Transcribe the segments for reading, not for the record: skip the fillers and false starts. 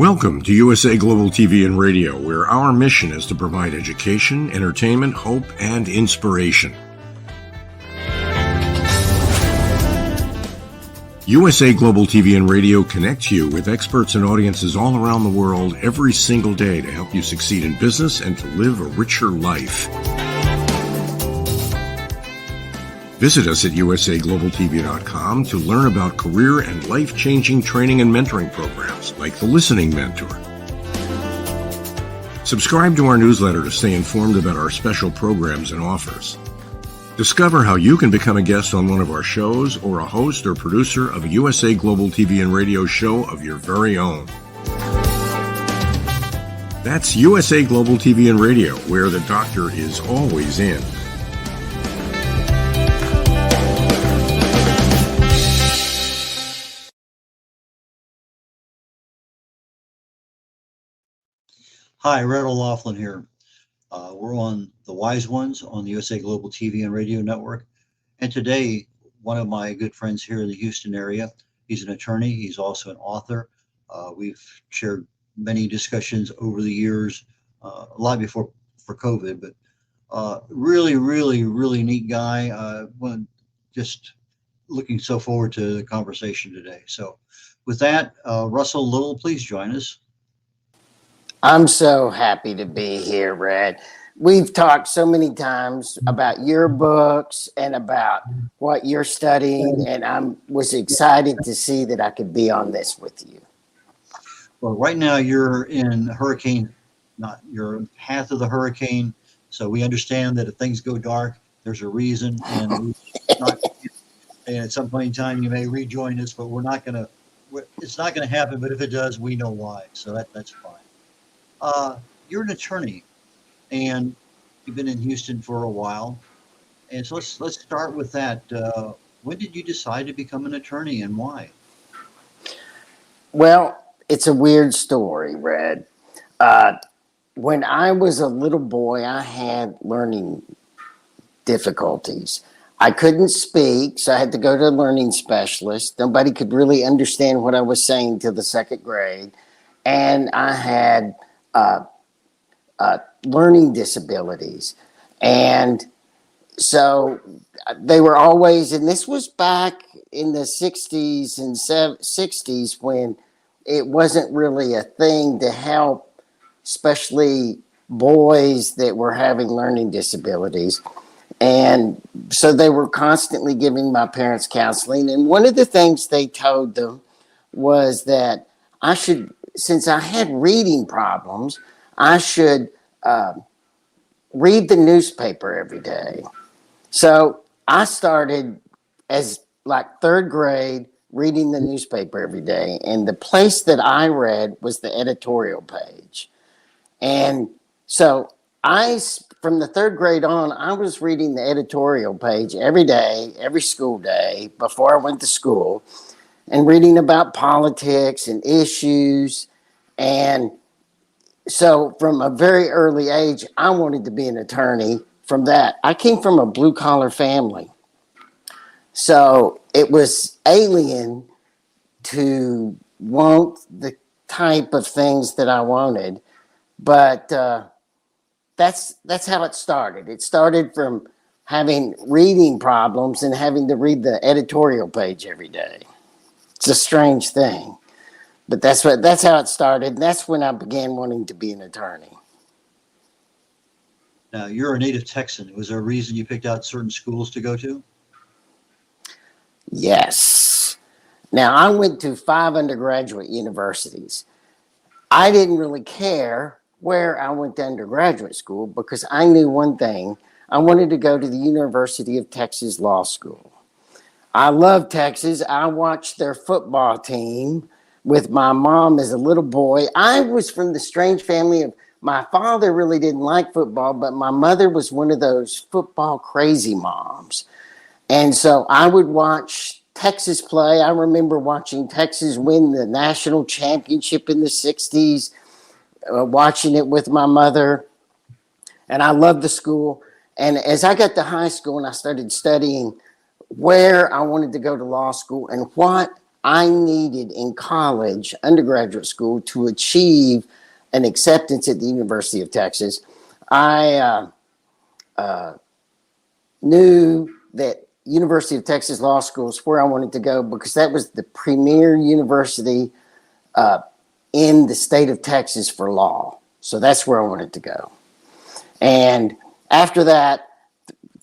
Welcome to USA Global TV and Radio, where our mission is to provide education, entertainment, hope, and inspiration. USA Global TV and Radio connects you with experts and audiences all around the world every single day to help you succeed in business and to live a richer life. Visit us at usaglobaltv.com to learn about career and life-changing training and mentoring programs like the Listening Mentor. Subscribe to our newsletter to stay informed about our special programs and offers. Discover how you can become a guest on one of our shows or a host or producer of a USA Global TV and Radio show of your very own. That's USA Global TV and Radio, where the doctor is always in. Hi, red.olaughlin here. We're on The Wise Ones on the USA Global TV and Radio Network. And today, one of my good friends here in the Houston area, he's an attorney. He's also an author. We've shared many discussions over the years, a lot before for COVID, but really neat guy. Just looking so forward to the conversation today. So with that, Russell Little, please join us. I'm so happy to be here, Red. We've talked so many times about your books and about what you're studying, and I was excited to see that I could be on this with you. Well, right now you're in you're in path of the hurricane, so we understand that if things go dark, there's a reason, and at some point in time you may rejoin us, but it's not gonna happen. But if it does, we know why, so that's fine. You're an attorney, and you've been in Houston for a while. And so let's start with that. When did you decide to become an attorney, and why? Well, it's a weird story, Red. When I was a little boy, I had learning difficulties. I couldn't speak, so I had to go to a learning specialist. Nobody could really understand what I was saying till the second grade. And I had learning disabilities. And so they were always, and this was back in the 60s and 60s when it wasn't really a thing to help, especially boys that were having learning disabilities. And so they were constantly giving my parents counseling. And one of the things they told them was that I should, since I had reading problems, I should read the newspaper every day. So I started as like third grade reading the newspaper every day. And the place that I read was the editorial page. And so from the third grade on, I was reading the editorial page every day, every school day before I went to school, and reading about politics and issues. And so from a very early age, I wanted to be an attorney. From that, I came from a blue collar family. So it was alien to want the type of things that I wanted. But that's how it started. It started from having reading problems and having to read the editorial page every day. It's a strange thing. But that's how it started. And that's when I began wanting to be an attorney. Now, you're a native Texan. Was there a reason you picked out certain schools to go to? Yes. Now, I went to 5 undergraduate universities. I didn't really care where I went to undergraduate school because I knew one thing. I wanted to go to the University of Texas Law School. I love Texas. I watched their football team with my mom as a little boy. I was from the strange family of my father really didn't like football, but my mother was one of those football crazy moms. And so I would watch Texas play. I remember watching Texas win the national championship in the 60s, watching it with my mother. And I loved the school. And as I got to high school and I started studying where I wanted to go to law school and what I needed in college, undergraduate school, to achieve an acceptance at the University of Texas. I knew that University of Texas Law School is where I wanted to go because that was the premier university in the state of Texas for law. So that's where I wanted to go. And after that,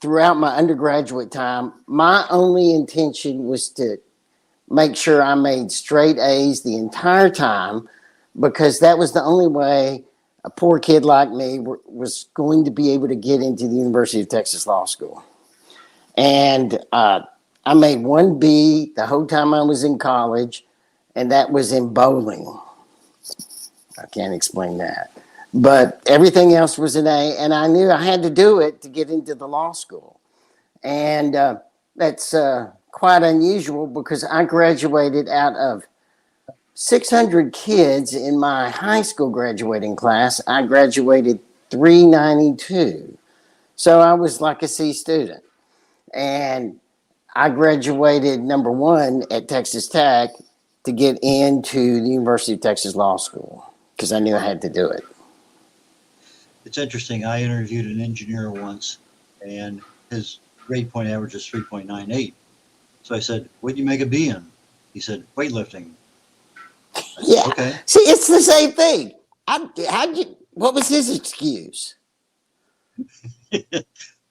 throughout my undergraduate time, my only intention was to make sure I made straight A's the entire time because that was the only way a poor kid like me was going to be able to get into the University of Texas Law School. And I made one B the whole time I was in college, and that was in bowling. I can't explain that. But everything else was an A, and I knew I had to do it to get into the law school. And that's quite unusual because I graduated out of 600 kids in my high school graduating class. I graduated 392. So I was like a C student. And I graduated number one at Texas Tech to get into the University of Texas Law School because I knew I had to do it. It's interesting. I interviewed an engineer once, and his grade point average is 3.98. So I said, "What'd you make a B in?" He said, "Weightlifting." I said, Yeah. "Okay." See, it's the same thing. What was his excuse?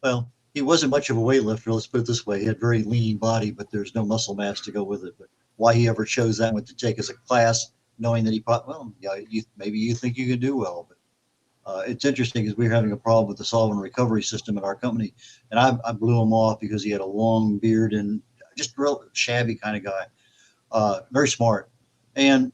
Well, he wasn't much of a weightlifter. Let's put it this way: he had a very lean body, but there's no muscle mass to go with it. But why he ever chose that one to take as a class, knowing that maybe you think you could do well, but it's interesting because we were having a problem with the solvent recovery system at our company, and I blew him off because he had a long beard and just real shabby kind of guy, very smart. And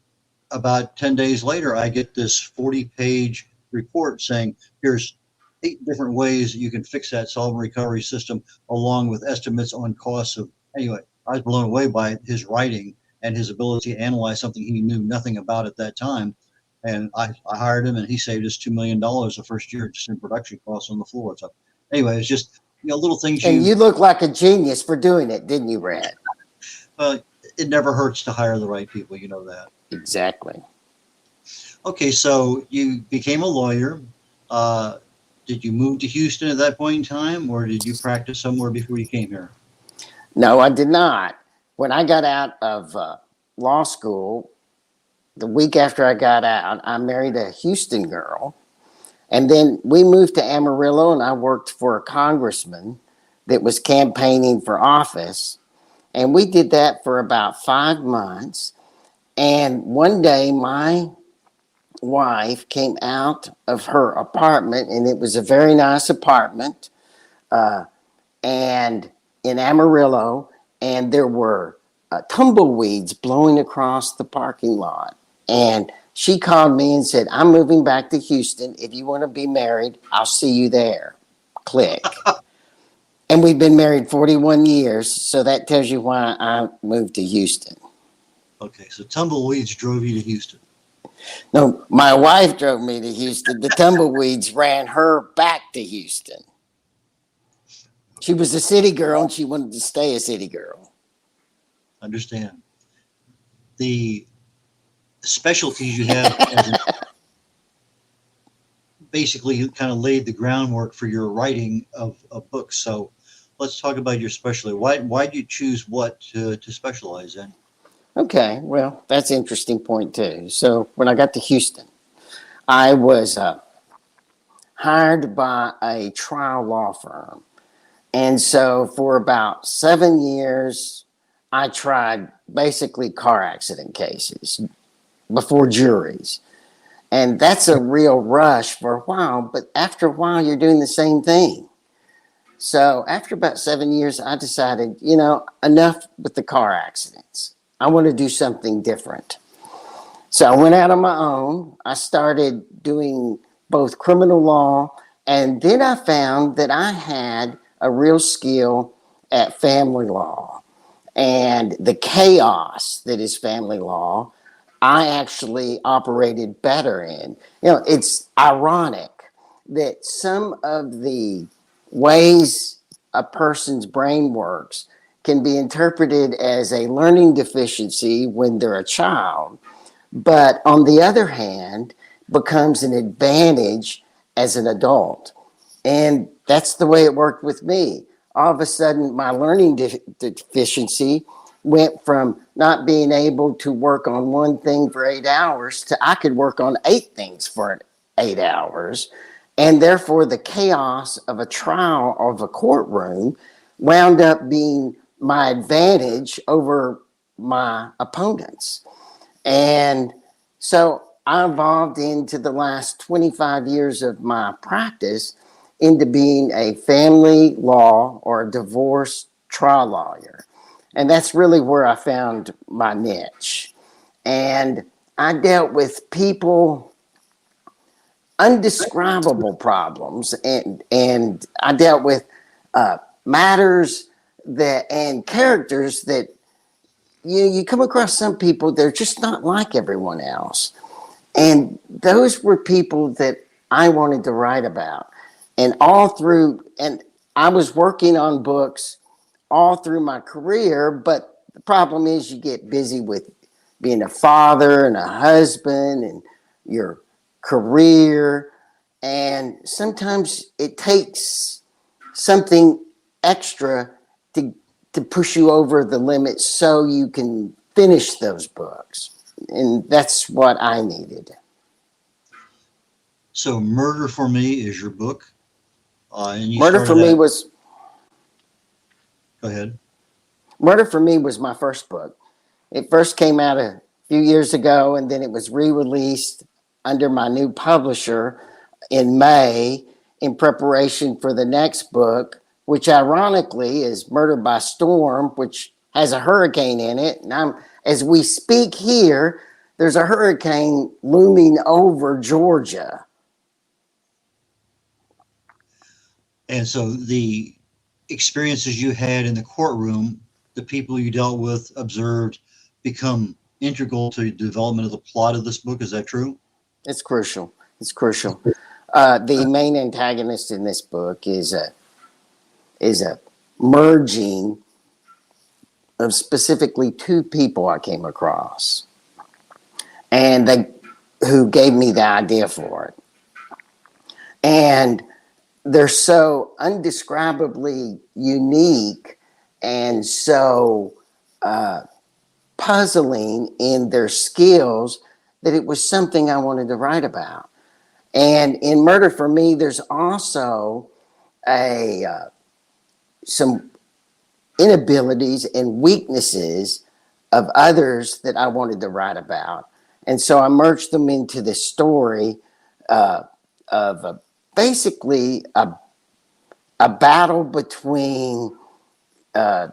about 10 days later, I get this 40-page report saying, here's 8 different ways you can fix that solvent recovery system, along with estimates on costs of. Anyway, I was blown away by his writing and his ability to analyze something he knew nothing about at that time. And I hired him, and he saved us $2 million the first year just in production costs on the floor. So anyway, it's just little things. And you look like a genius for doing it, didn't you, Brad? Well, it never hurts to hire the right people. You know that. Exactly. Okay, so you became a lawyer. Did you move to Houston at that point in time, or did you practice somewhere before you came here? No, I did not. When I got out of law school, the week after I got out, I married a Houston girl. And then we moved to Amarillo, and I worked for a congressman that was campaigning for office. And we did that for about 5 months. And one day, my wife came out of her apartment, and it was a very nice apartment, and in Amarillo, and there were tumbleweeds blowing across the parking lot. And she called me and said, "I'm moving back to Houston. If you want to be married, I'll see you there." Click. And we've been married 41 years, so that tells you why I moved to Houston. Okay, so tumbleweeds drove you to Houston. No, my wife drove me to Houston. The tumbleweeds ran her back to Houston. She was a city girl, and she wanted to stay a city girl. Understand. The specialties you have basically kind of laid the groundwork for your writing of books. So let's talk about your specialty. Why did you choose what to specialize in? Okay, well, that's an interesting point, too. So when I got to Houston, I was hired by a trial law firm. And so for about 7 years, I tried basically car accident cases before juries. And that's a real rush for a while, but after a while, you're doing the same thing. So after about 7 years, I decided, enough with the car accidents. I want to do something different. So I went out on my own. I started doing both criminal law, and then I found that I had a real skill at family law. And the chaos that is family law, I actually operated better in. It's ironic that some of the ways a person's brain works can be interpreted as a learning deficiency when they're a child, but on the other hand, becomes an advantage as an adult. And that's the way it worked with me. All of a sudden, my learning deficiency went from not being able to work on one thing for 8 hours to I could work on 8 things for 8 hours. And therefore, the chaos of a trial of a courtroom wound up being my advantage over my opponents. And so I evolved into the last 25 years of my practice into being a family law or a divorce trial lawyer. And that's really where I found my niche. And I dealt with people, undescribable problems, and I dealt with matters that and characters that you come across some people, they're just not like everyone else. And those were people that I wanted to write about. And I was working on books all through my career, but the problem is you get busy with being a father and a husband and your career. And sometimes it takes something extra to push you over the limit so you can finish those books. And that's what I needed. So Murder for Me is your book. And you Murder started for Me that. was Go ahead. Murder for Me was my first book. It first came out a few years ago, and then it was re-released under my new publisher in May in preparation for the next book, which ironically is Murder by Storm, which has a hurricane in it. And as we speak here, there's a hurricane looming over Georgia. And so the experiences you had in the courtroom, the people you dealt with, observed, become integral to the development of the plot of this book. Is that true? It's crucial. It's crucial. The main antagonist in this book is a merging of specifically two people I came across, and who gave me the idea for it. And they're so undescribably unique and so puzzling in their skills that it was something I wanted to write about. And in Murder for Me, there's also some inabilities and weaknesses of others that I wanted to write about. And so I merged them into this story of basically a battle between a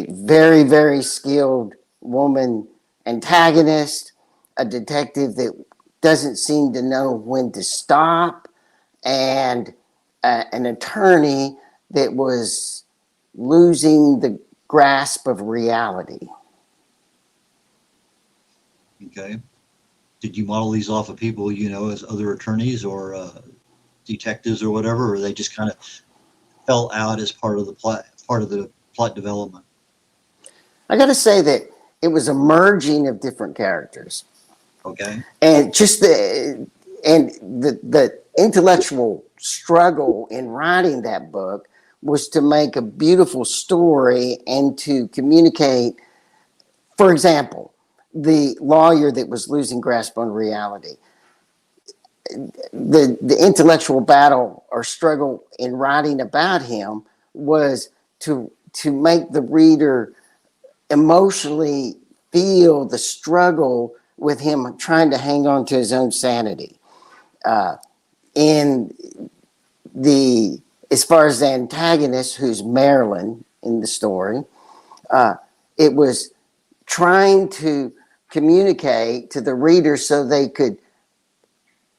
very, very skilled woman antagonist, a detective that doesn't seem to know when to stop, and an attorney that was losing the grasp of reality. Okay. Did you model these off of people you know as other attorneys or detectives or whatever, or they just kind of fell out as part of the plot development? I got to say that it was a merging of different characters. Okay. And just the intellectual struggle in writing that book was to make a beautiful story and to communicate. For example, the lawyer that was losing grasp on reality, the intellectual battle or struggle in writing about him was to make the reader emotionally feel the struggle with him trying to hang on to his own sanity. In the as far as the antagonist, who's Marilyn in the story, it was trying to communicate to the reader so they could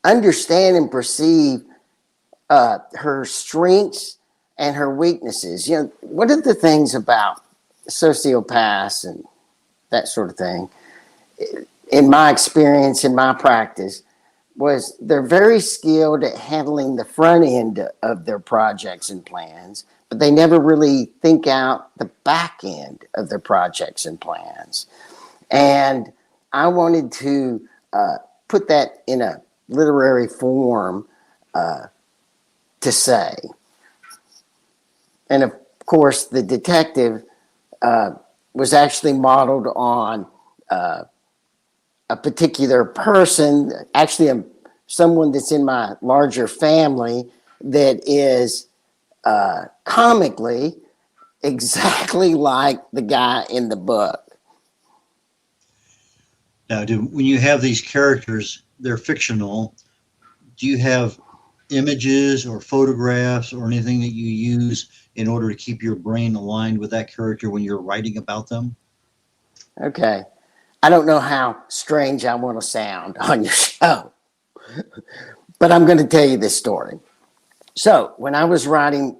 understand and perceive her strengths and her weaknesses. You know, what are the things about sociopaths and that sort of thing? In my experience, in my practice, was they're very skilled at handling the front end of their projects and plans, but they never really think out the back end of their projects and plans. And I wanted to put that in a literary form to say. And of course, the detective was actually modeled on a particular person, actually someone that's in my larger family that is comically exactly like the guy in the book. Now, when you have these characters, they're fictional. Do you have images or photographs or anything that you use in order to keep your brain aligned with that character when you're writing about them? Okay. I don't know how strange I want to sound on your show, but I'm going to tell you this story. So, when I was writing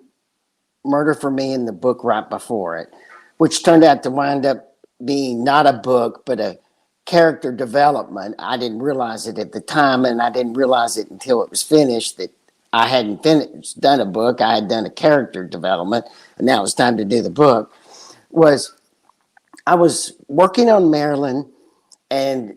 Murder for Me in the book right before it, which turned out to wind up being not a book, but a character development. I didn't realize it at the time, and I didn't realize it until it was finished that I hadn't done a book. I had done a character development, and now it's time to do the book. I was working on Marilyn, and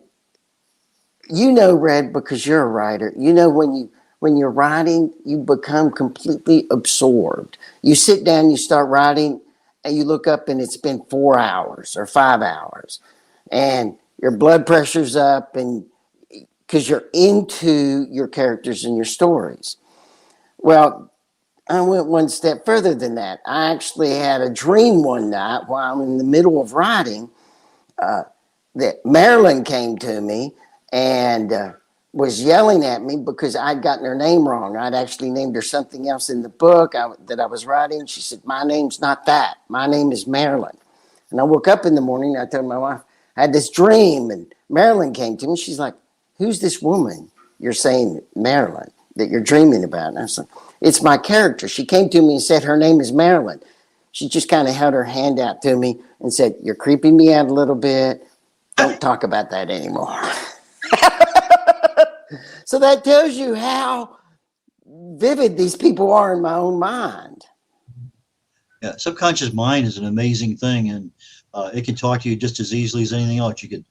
Red, because you're a writer, when you're writing, you become completely absorbed. You sit down, you start writing, and you look up, and it's been 4 hours or 5 hours, and your blood pressure's up, and because you're into your characters and your stories. Well, I went one step further than that. I actually had a dream one night while I'm in the middle of writing that Marilyn came to me and was yelling at me because I'd gotten her name wrong. I'd actually named her something else in the book that I was writing. She said, "My name's not that. My name is Marilyn." And I woke up in the morning and I told my wife, I had this dream, and Marilyn came to me. She's like, "Who's this woman you're saying, Marilyn, that you're dreaming about?" And I said, "It's my character. She came to me and said her name is Marilyn." She just kind of held her hand out to me and said, "You're creeping me out a little bit. Don't talk about that anymore." So that tells you how vivid these people are in my own mind. Yeah, subconscious mind is an amazing thing, and it can talk to you just as easily as anything else. You can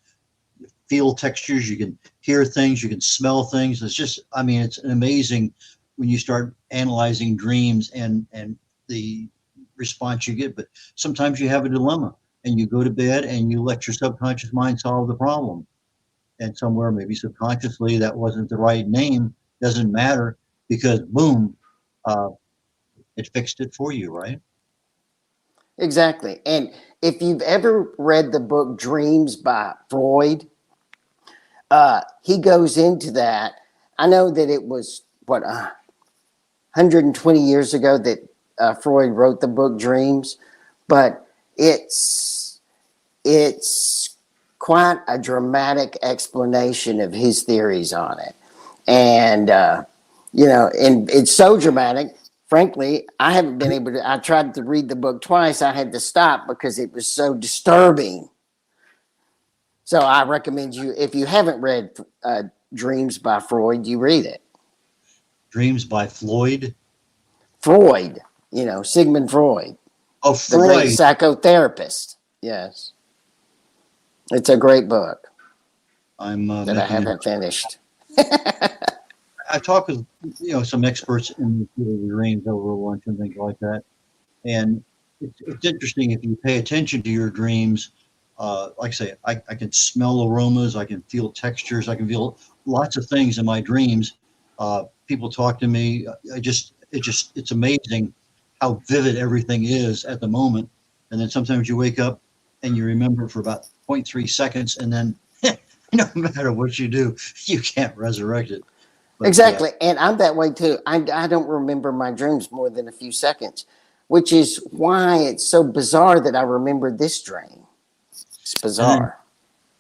feel textures, you can hear things, you can smell things. It's just, I mean, it's amazing when you start analyzing dreams and the response you get. But sometimes you have a dilemma, and you go to bed and you let your subconscious mind solve the problem. And somewhere, maybe subconsciously, that wasn't the right name. Doesn't matter, because boom, uh, it fixed it for you, right? Exactly. And if you've ever read the book Dreams by Freud, he goes into that. I know that it was, 120 years ago that Freud wrote the book Dreams, but it's quite a dramatic explanation of his theories on it. And, and it's so dramatic. Frankly, I haven't been able to. I tried to read the book twice. I had to stop because it was so disturbing. So I recommend you, if you haven't read Dreams by Freud, you read it. Dreams by Floyd. Freud, Sigmund Freud, Oh, the great Freud. psychotherapist. Yes. It's a great book I'm that I haven't finished. I talk with some experts in the field of dreams over lunch and things like that, and it's interesting if you pay attention to your dreams. Like I say, I can smell aromas, I can feel textures, I can feel lots of things in my dreams. People talk to me. It's amazing how vivid everything is at the moment. And then sometimes you wake up and you remember for about 0.3 seconds, and then no matter what you do, you can't resurrect it. But, Exactly. And I'm that way too. I don't remember my dreams more than a few seconds, which is why it's so bizarre that I remember this dream. It's bizarre.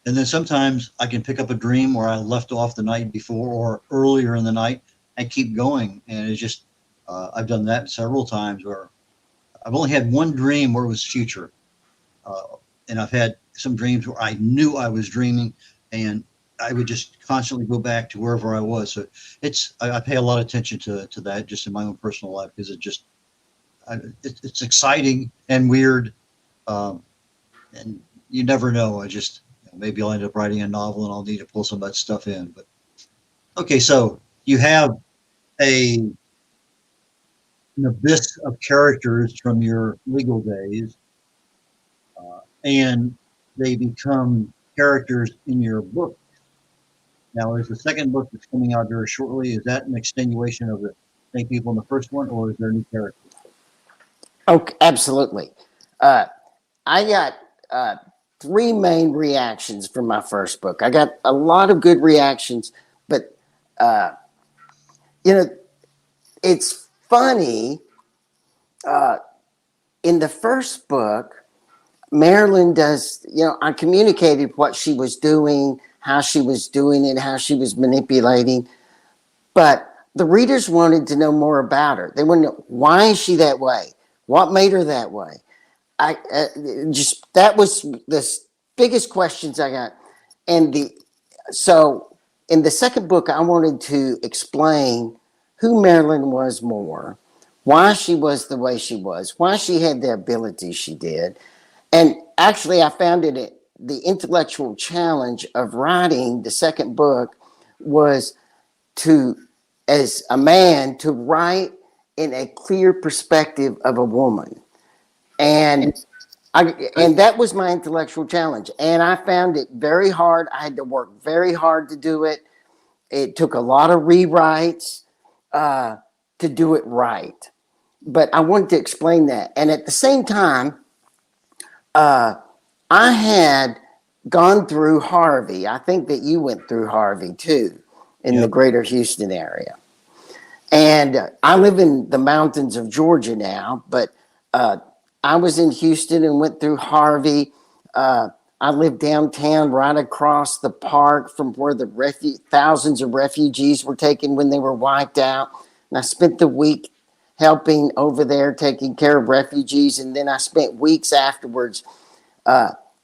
And then sometimes I can pick up a dream where I left off the night before or earlier in the night and keep going. And it's just, I've done that several times where I've only had one dream where it was future. And I've had some dreams where I knew I was dreaming, and I would just constantly go back to wherever I was. So I pay a lot of attention to that just in my own personal life, because it's exciting and weird, and you never know. Maybe I'll end up writing a novel and I'll need to pull some of that stuff in. But okay, so you have a an abyss of characters from your legal days, and they become characters in your book. Now, is the second book that's coming out very shortly, is that an extenuation of the same people in the first one, or is there new characters? Oh, absolutely. Uh, I got three main reactions from my first book. I got a lot of good reactions, but uh, you know, it's funny. Uh, in the first book, Marilyn does, I communicated what she was doing, how she was doing it, how she was manipulating, but the readers wanted to know more about her. They wanted to know, why is she that way? What made her that way? I just that was the biggest questions I got, and so in the second book, I wanted to explain who Marilyn was more, why she was the way she was, why she had the ability she did, and actually, I found the intellectual challenge of writing the second book was to, as a man, to write in a clear perspective of a woman. And and that was my intellectual challenge. And I found it very hard. I had to work very hard to do it. It took a lot of rewrites to do it right. But I wanted to explain that. And at the same time, I had gone through Harvey. I think that you went through Harvey too in the Yep. greater Houston area. And I live in the mountains of Georgia now, but I was in Houston and went through Harvey. I lived downtown right across the park from where the thousands of refugees were taken when they were wiped out. And I spent the week helping over there, taking care of refugees. And then I spent weeks afterwards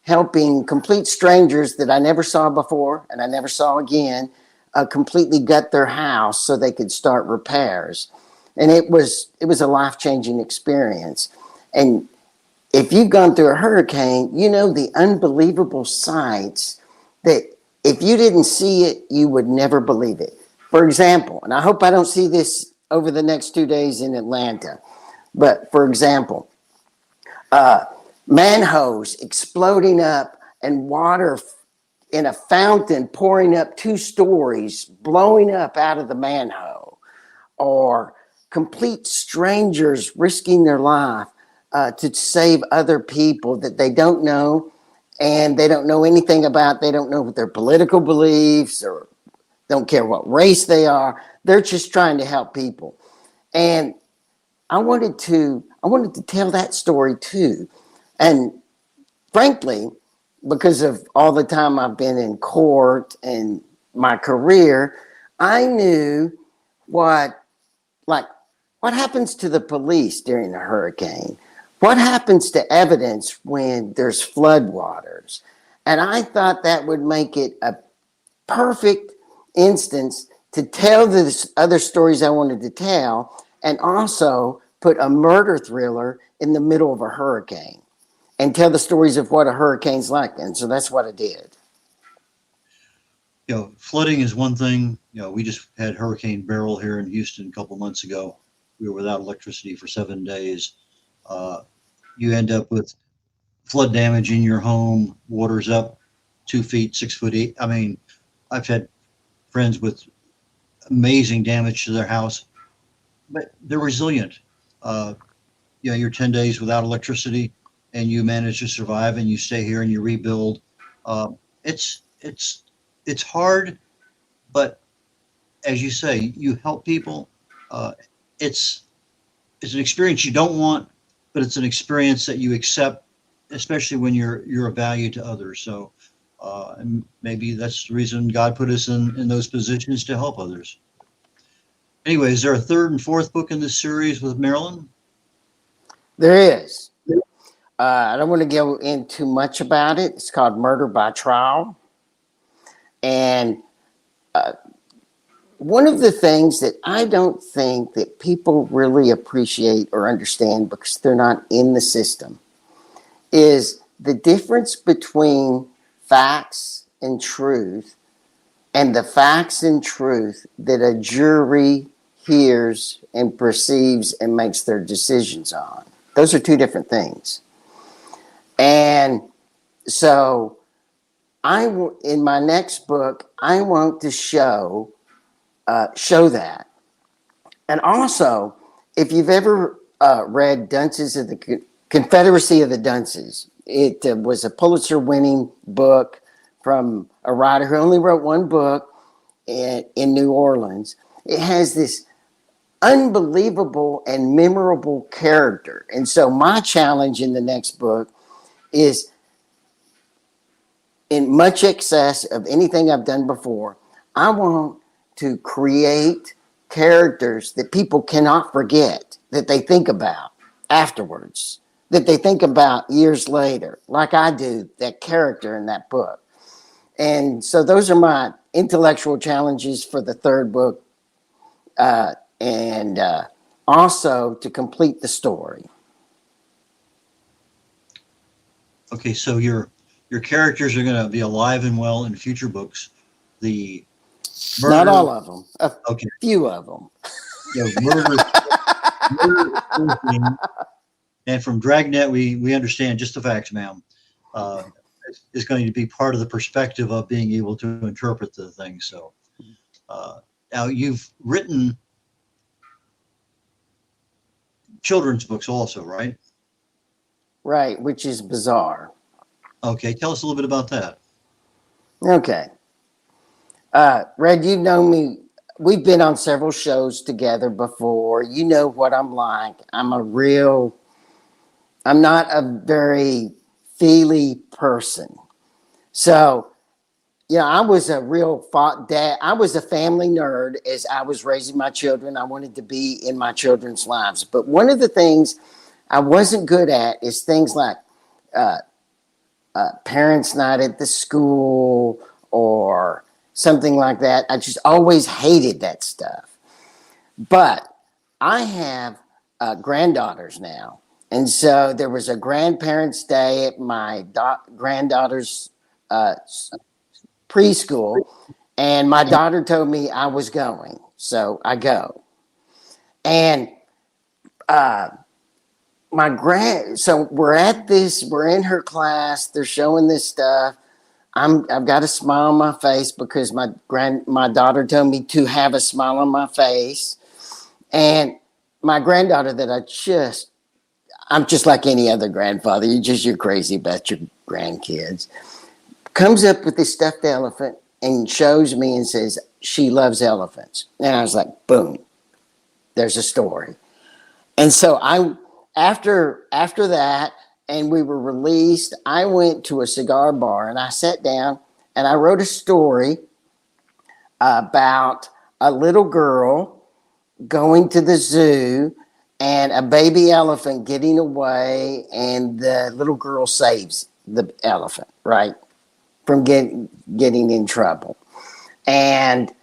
helping complete strangers that I never saw before and I never saw again completely gut their house so they could start repairs. And it was a life-changing experience. And if you've gone through a hurricane, you know the unbelievable sights that if you didn't see it, you would never believe it. For example, and I hope I don't see this over the next 2 days in Atlanta, but for example, manholes exploding up and water in a fountain pouring up 2 stories, blowing up out of the manhole, or complete strangers risking their life to save other people that they don't know and they don't know anything about. They don't know what their political beliefs or don't care what race they are. They're just trying to help people. And I wanted to tell that story too. And frankly, because of all the time I've been in court and my career, I knew what like what happens to the police during a hurricane? What happens to evidence when there's floodwaters? And I thought that would make it a perfect instance to tell the other stories I wanted to tell and also put a murder thriller in the middle of a hurricane and tell the stories of what a hurricane's like. And so that's what I did. Flooding is one thing. We just had Hurricane Beryl here in Houston a couple months ago. We were without electricity for 7 days. You end up with flood damage in your home, water's up 2 feet, 6 foot eight. I mean, I've had friends with amazing damage to their house, but they're resilient. You're 10 days without electricity and you manage to survive and you stay here and you rebuild. It's hard, but as you say, you help people. It's an experience you don't want, but it's an experience that you accept, especially when you're of value to others. So, and maybe that's the reason God put us in those positions to help others. Anyway, is there a third and fourth book in this series with Marilyn? There is. I don't want to go into much about it. It's called Murder by Trial. And one of the things that I don't think that people really appreciate or understand because they're not in the system is the difference between facts and truth and the facts and truth that a jury hears and perceives and makes their decisions on. Those are two different things. And so in my next book, I want to show that. And also, if you've ever read Dunces of the Confederacy of the Dunces, it was a Pulitzer-winning book from a writer who only wrote one book in New Orleans. It has this unbelievable and memorable character. And so my challenge in the next book is, in much excess of anything I've done before, I want to create characters that people cannot forget, that they think about afterwards, that they think about years later, like I do that character in that book. And so those are my intellectual challenges for the third book, and also to complete the story. Okay, so your characters are going to be alive and well in future books. The murder, not all of them, a okay, few of them. murder, and from Dragnet, we understand just the facts, ma'am. Is going to be part of the perspective of being able to interpret the thing. So now you've written children's books also, right? Right, which is bizarre. Okay, tell us a little bit about that. Okay. Red, you know me. We've been on several shows together before. You know what I'm like. I'm not a very feely person. So, I was a real dad. I was a family nerd as I was raising my children. I wanted to be in my children's lives. But one of the things I wasn't good at is things like parents' night at the school or something like that. I just always hated that stuff. But I have granddaughters now. And so there was a grandparents' day at my granddaughter's preschool. And my daughter told me I was going. So I go. And so we're in her class. They're showing this stuff. I've got a smile on my face because my daughter told me to have a smile on my face. And my granddaughter I'm just like any other grandfather. You're crazy about your grandkids. Comes up with this stuffed elephant and shows me and says she loves elephants. And I was like, boom, there's a story. And so after that, and we were released, I went to a cigar bar and I sat down and I wrote a story about a little girl going to the zoo and a baby elephant getting away, and the little girl saves the elephant, right, from getting in trouble. And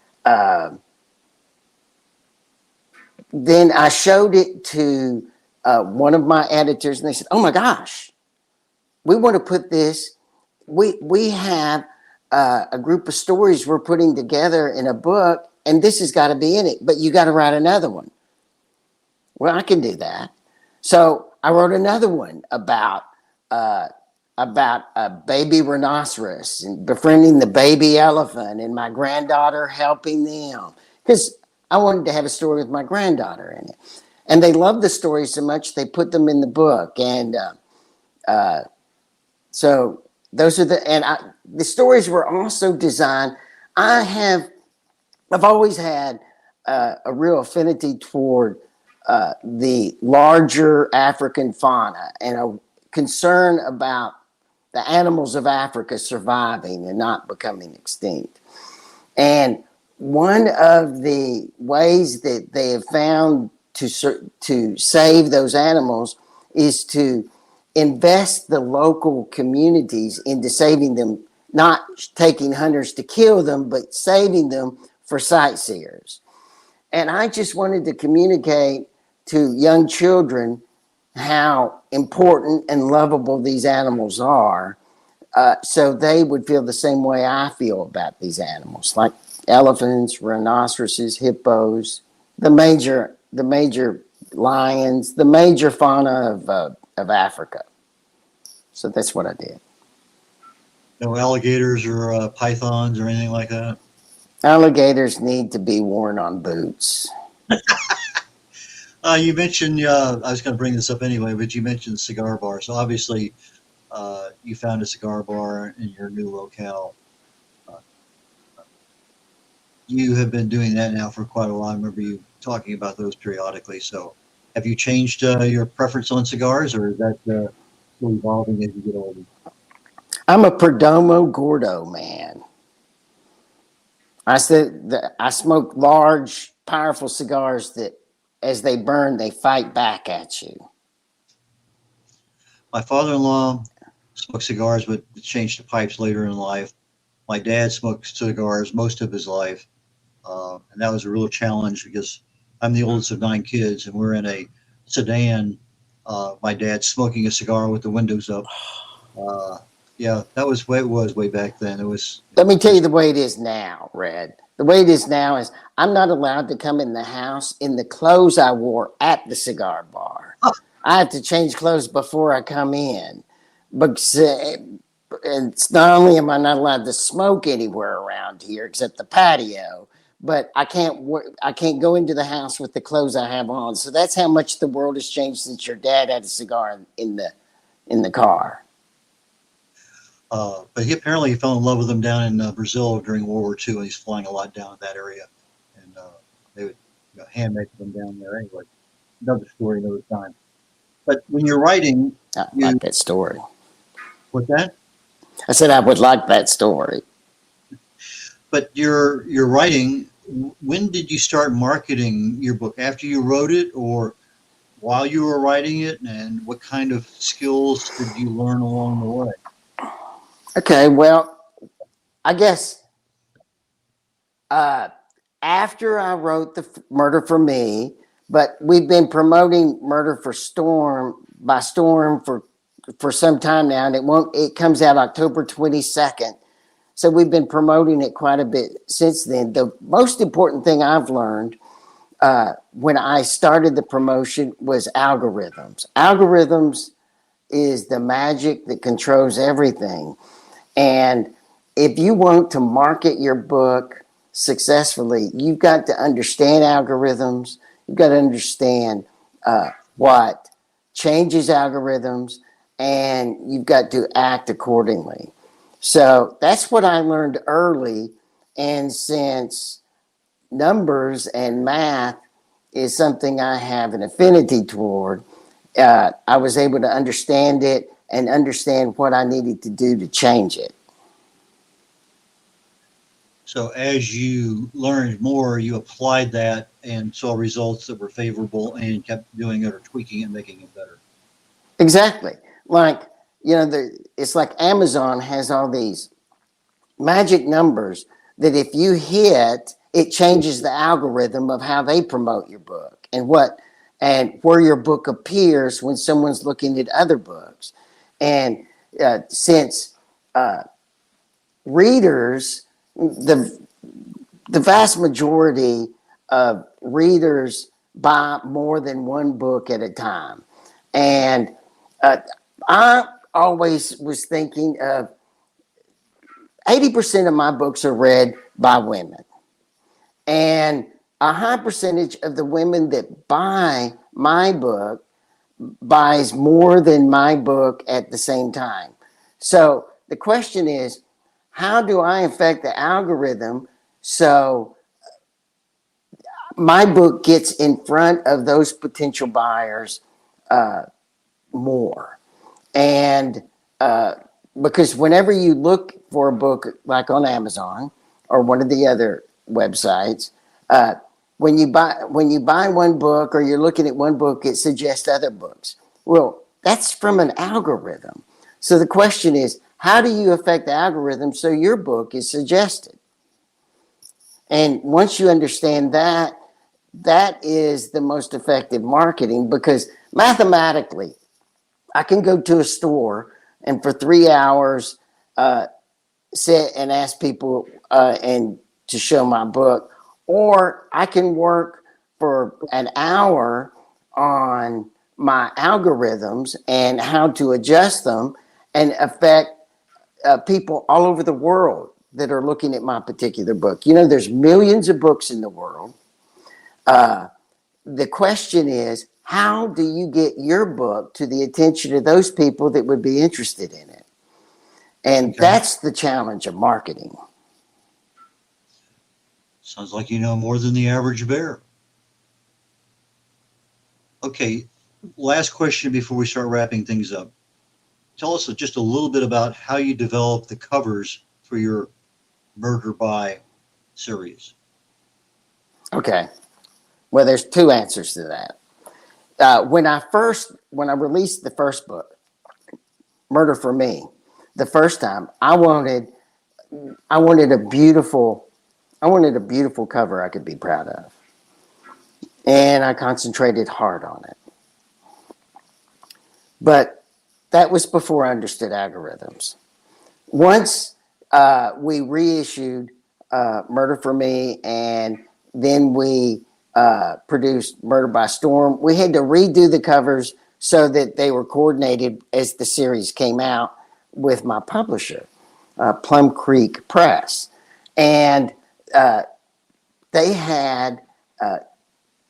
then I showed it to one of my editors, and they said, "Oh my gosh, we want to put this. We have a group of stories we're putting together in a book, and this has got to be in it. But you got to write another one." Well, I can do that. So I wrote another one about a baby rhinoceros and befriending the baby elephant, and my granddaughter helping them, because I wanted to have a story with my granddaughter in it. And they loved the stories so much they put them in the book. And so those are the stories were also designed. I've always had a real affinity toward the larger African fauna and a concern about the animals of Africa surviving and not becoming extinct. And one of the ways that they have found to save those animals is to invest the local communities into saving them, not taking hunters to kill them, but saving them for sightseers. And I just wanted to communicate to young children how important and lovable these animals are, so they would feel the same way I feel about these animals, like elephants, rhinoceroses, hippos, the major lions, the major fauna of Africa. So that's what I did. No alligators or pythons or anything like that? Alligators need to be worn on boots. You mentioned, I was going to bring this up anyway, but you mentioned cigar bar. So obviously, you found a cigar bar in your new locale. You have been doing that now for quite a while. I remember you talking about those periodically. So have you changed your preference on cigars, or is that still evolving as you get older? I'm a Perdomo Gordo man. I said that I smoke large, powerful cigars that, as they burn, they fight back at you. My father-in-law smoked cigars, but changed to pipes later in life. My dad smoked cigars most of his life, and that was a real challenge because I'm the oldest of 9 kids, and we're in a sedan. My dad's smoking a cigar with the windows up. Yeah, that was way it was way back then. It was. Let me tell you the way it is now, Red. The way it is now is I'm not allowed to come in the house in the clothes I wore at the cigar bar. I have to change clothes before I come in. Because it's not only am I not allowed to smoke anywhere around here except the patio, but I can't go into the house with the clothes I have on. So that's how much the world has changed since your dad had a cigar in the car. But he apparently fell in love with them down in Brazil during World War II, and he's flying a lot down in that area. And they would hand make them down there anyway. Another story, another time. But when you're writing, I like that story. What's that? I said I would like that story. But you're writing. When did you start marketing your book? After you wrote it, or while you were writing it? And what kind of skills did you learn along the way? Okay, well, I guess after I wrote the Murder for Me, but we've been promoting Murder for Storm by Storm for some time now, and it comes out October 22nd. So we've been promoting it quite a bit since then. The most important thing I've learned when I started the promotion was algorithms. Algorithms is the magic that controls everything. And if you want to market your book successfully, you've got to understand algorithms. You've got to understand what changes algorithms, and you've got to act accordingly. So that's what I learned early. And since numbers and math is something I have an affinity toward, I was able to understand it and understand what I needed to do to change it. So as you learned more, you applied that and saw results that were favorable and kept doing it or tweaking it, making it better. Exactly. Like, it's like Amazon has all these magic numbers that if you hit, it changes the algorithm of how they promote your book and where your book appears when someone's looking at other books. And since readers, the vast majority of readers buy more than one book at a time. And I always was thinking of 80% of my books are read by women. And a high percentage of the women that buy my book buys more than my book at the same time. So the question is, how do I affect the algorithm so my book gets in front of those potential buyers more? And because whenever you look for a book like on Amazon or one of the other websites, when you buy one book or you're looking at one book, it suggests other books. Well, that's from an algorithm. So the question is, how do you affect the algorithm so your book is suggested? And once you understand that, that is the most effective marketing, because mathematically, I can go to a store and for 3 hours sit and ask people and to show my book, or I can work for an hour on my algorithms and how to adjust them and affect people all over the world that are looking at my particular book. You know, there's millions of books in the world. The question is, how do you get your book to the attention of those people that would be interested in it? And that's the challenge of marketing. Sounds like you know more than the average bear. Okay, last question before we start wrapping things up. Tell us just a little bit about how you develop the covers for your Murder By series. Okay. Well, there's two answers to that. When I released the first book, Murder for Me, the first time, I wanted a beautiful cover I could be proud of. And I concentrated hard on it. But that was before I understood algorithms. Once we reissued Murder for Me, and then we produced Murder by Storm, we had to redo the covers so that they were coordinated as the series came out with my publisher, Plum Creek Press. And they had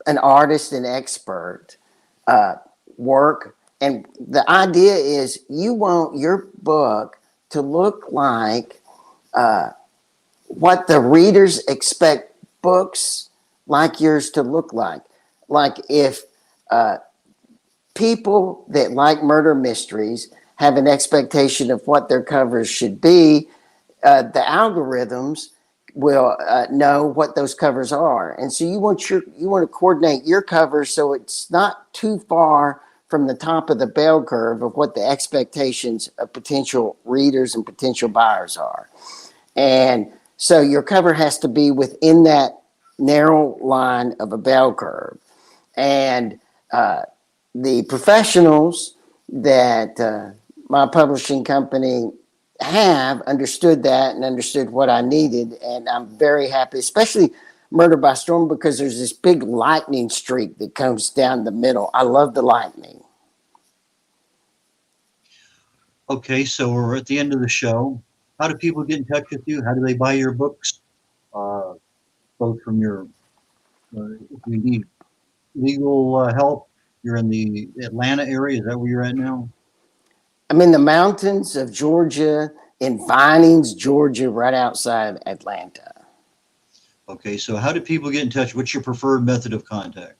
an artist and expert work. And the idea is you want your book to look like what the readers expect books like yours to look like. Like if people that like murder mysteries have an expectation of what their covers should be, the algorithms will know what those covers are. And so you want to coordinate your covers so it's not too far from the top of the bell curve of what the expectations of potential readers and potential buyers are. And so your cover has to be within that narrow line of a bell curve. And the professionals that my publishing company have understood that and understood what I needed. And I'm very happy, especially Murder by Storm, because there's this big lightning streak that comes down the middle. I love the lightning. Okay, so we're at the end of the show. How do people get in touch with you? How do they buy your books? Both from your, if you need legal help, you're in the Atlanta area. Is that where you're at now? I'm in the mountains of Georgia, in Vinings, Georgia, right outside Atlanta. Okay, so how do people get in touch? What's your preferred method of contact?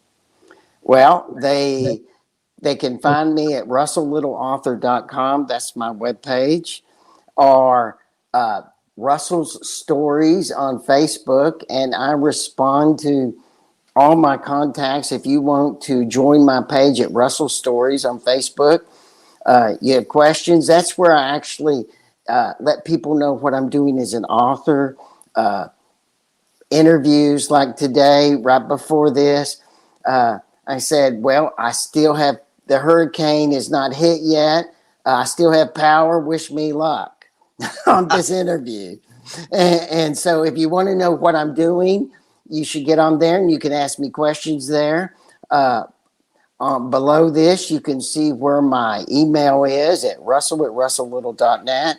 Well, they can find me at russelllittleauthor.com. That's my webpage. Or Russell's Stories on Facebook. And I respond to all my contacts. If you want to join my page at Russell Stories on Facebook, you have questions, that's where I actually let people know what I'm doing as an author. Interviews like today, right before this, I said, well, I still have, the hurricane is not hit yet. I still have power. Wish me luck on this interview. And so if you want to know what I'm doing, you should get on there and you can ask me questions there. Below this, you can see where my email is at russell@russelllittle.net.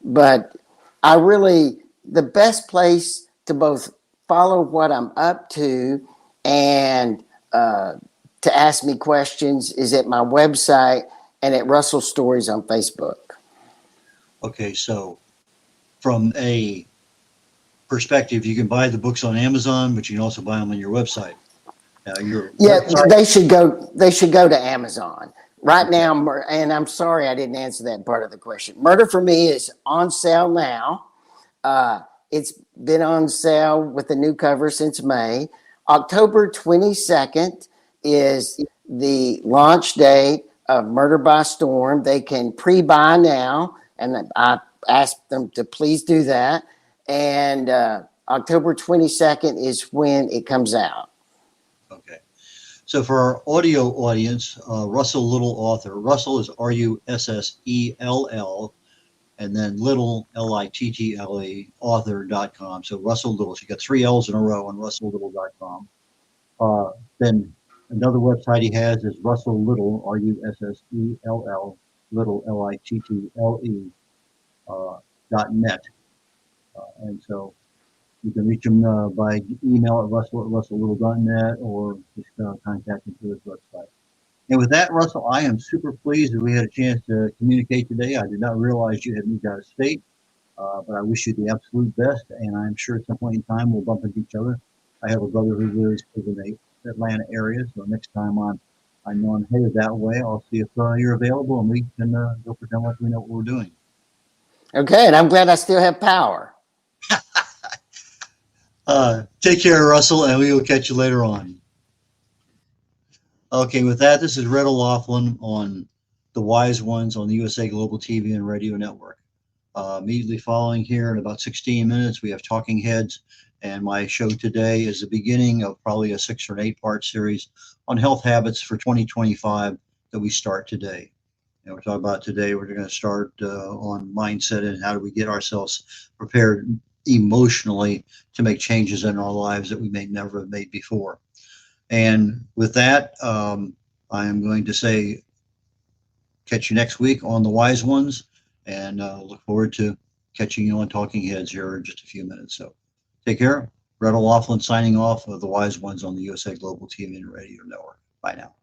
But I really, the best place to both follow what I'm up to and to ask me questions is at my website and at Russell Stories on Facebook. Okay, so from a perspective, you can buy the books on Amazon, but you can also buy them on your website. They should go to Amazon right now. And I'm sorry I didn't answer that part of the question. Murder for Me is on sale now. It's been on sale with the new cover since May. October 22nd is the launch date of Murder by Storm. They can pre-buy now, and I asked them to please do that. And October 22nd is when it comes out. Okay. So for our audio audience, Russell Little author. Russell is Russell, and then Little, Little, author.com. So Russell Little. So you got 3 L's in a row on russelllittle.com. Then another website he has is Russell Little, Russell, Little, Little, .net. And so you can reach him by email at russell@russelllittle.net, or just contact him through his website. And with that, Russell, I am super pleased that we had a chance to communicate today. I did not realize you had moved out of state, but I wish you the absolute best, and I'm sure at some point in time we'll bump into each other. I have a brother who lives in the Atlanta area, so next time I know I'm headed that way, I'll see if you're available, and we can go pretend like we know what we're doing. Okay, and I'm glad I still have power. Take care, Russell, and we will catch you later on. Okay, with that, this is Red O'Laughlin on The Wise Ones on the USA Global TV and Radio Network. Immediately following here in about 16 minutes, we have Talking Heads, and my show today is the beginning of probably a 6 or 8 part series on health habits for 2025 that we start today. And we're talking about today, we're going to start on mindset and how do we get ourselves prepared emotionally to make changes in our lives that we may never have made before. And with that, I am going to say, catch you next week on The Wise Ones, and look forward to catching you on Talking Heads here in just a few minutes. So take care. Red O'Laughlin signing off of The Wise Ones on the USA Global TV and Radio Network. Bye now.